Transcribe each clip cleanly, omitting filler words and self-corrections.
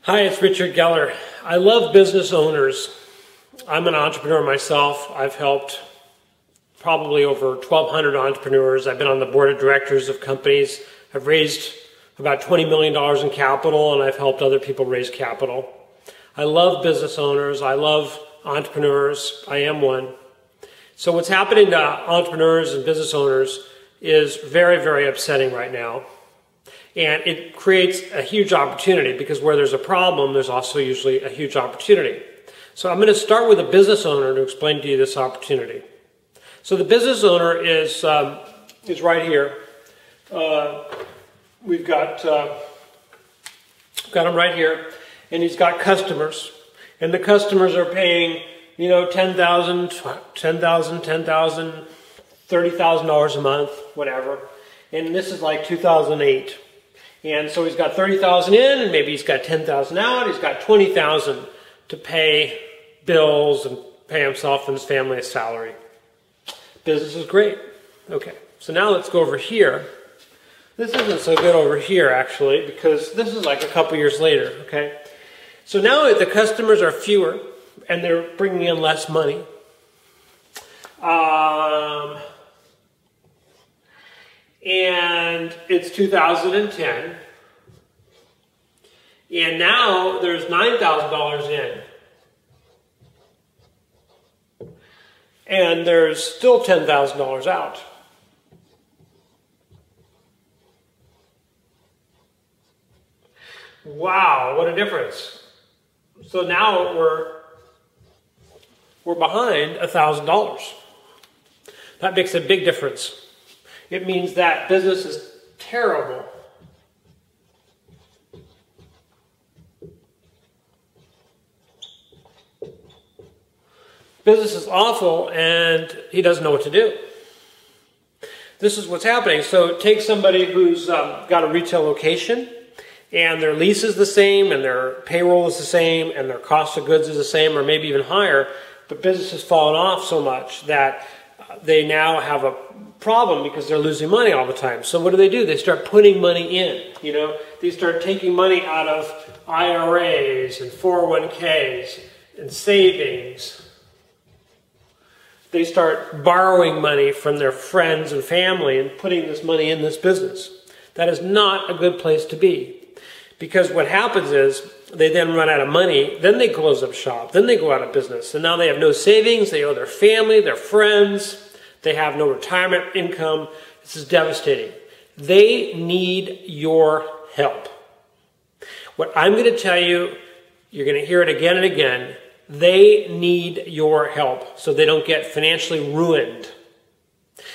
Hi, it's Richard Geller. I love business owners. I'm an entrepreneur myself. I've helped probably over 1,200 entrepreneurs. I've been on the board of directors of companies. I've raised about $20 million in capital, and I've helped other people raise capital. I love business owners. I love entrepreneurs. I am one. So what's happening to entrepreneurs and business owners is very, very upsetting right now. And it creates a huge opportunity because where there's a problem, there's also usually a huge opportunity. So I'm going to start with a business owner to explain to you this opportunity. So the business owner is right here. We've got him right here, and he's got customers, and the customers are paying, $10,000, $30,000 a month, whatever. And this is like 2008. And so he's got 30,000 in, and maybe he's got 10,000 out. He's got 20,000 to pay bills and pay himself and his family a salary. Business is great. Okay, so now let's go over here. This isn't so good over here, actually, because this is like a couple years later, okay? So now the customers are fewer, and they're bringing in less money. And it's 2010, and now there's $9,000 in, and there's still $10,000 out. Wow, what a difference. So now we're behind $1,000. That makes a big difference. It means that business is terrible. Business is awful, and he doesn't know what to do. This is what's happening. So take somebody who's got a retail location, and their lease is the same, and their payroll is the same, and their cost of goods is the same, or maybe even higher, but business has fallen off so much that they now have a problem because they're losing money all the time. So what do? They start putting money in, They start taking money out of IRAs and 401ks and savings. They start borrowing money from their friends and family and putting this money in this business. That is not a good place to be. Because what happens is they then run out of money, then they close up shop, then they go out of business. And now they have no savings, they owe their family, their friends, they have no retirement income. This is devastating. They need your help. What I'm going to tell you, you're going to hear it again and again, they need your help so they don't get financially ruined.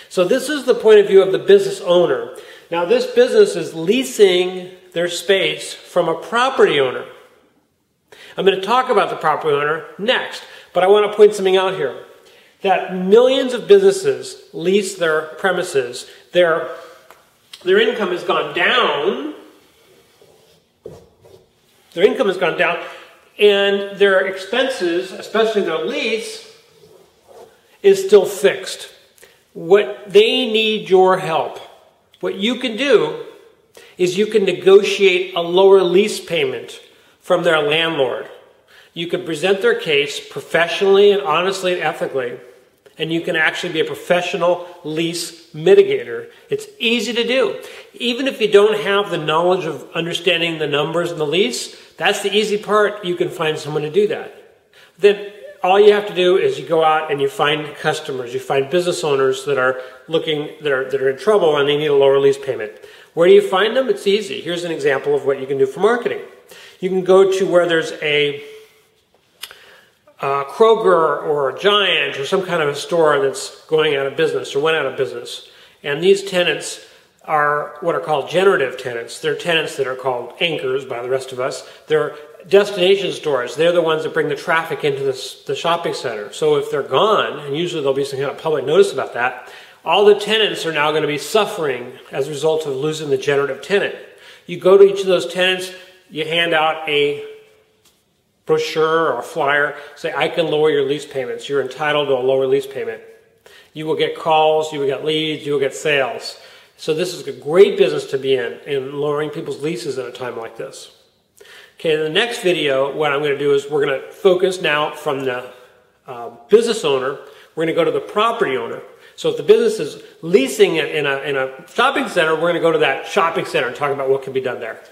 So this is the point of view of the business owner. Now this business is leasing their space from a property owner. I'm going to talk about the property owner next, but I want to point something out here. That millions of businesses lease their premises. Their income has gone down. Their income has gone down, and their expenses, especially their lease, is still fixed. They need your help. What you can do is you can negotiate a lower lease payment from their landlord. You can present their case professionally and honestly and ethically, and you can actually be a professional lease mitigator. It's easy to do. Even if you don't have the knowledge of understanding the numbers in the lease, that's the easy part. You can find someone to do that. Then all you have to do is you go out and you find customers. You find business owners that are that are in trouble and they need a lower lease payment. Where do you find them? It's easy. Here's an example of what you can do for marketing. You can go to where there's a Kroger or a Giant or some kind of a store that's going out of business or went out of business. And these tenants are what are called generative tenants. They're tenants that are called anchors by the rest of us. They're destination stores. They're the ones that bring the traffic into the shopping center. So if they're gone, and usually there'll be some kind of public notice about that, all the tenants are now going to be suffering as a result of losing the generative tenant. You go to each of those tenants, you hand out a brochure or a flyer, say, I can lower your lease payments. You're entitled to a lower lease payment. You will get calls, you will get leads, you will get sales. So this is a great business to be in lowering people's leases at a time like this. Okay, in the next video, what I'm going to do is we're going to focus now from the business owner. We're going to go to the property owner. So if the business is leasing it in a shopping center, we're going to go to that shopping center and talk about what can be done there.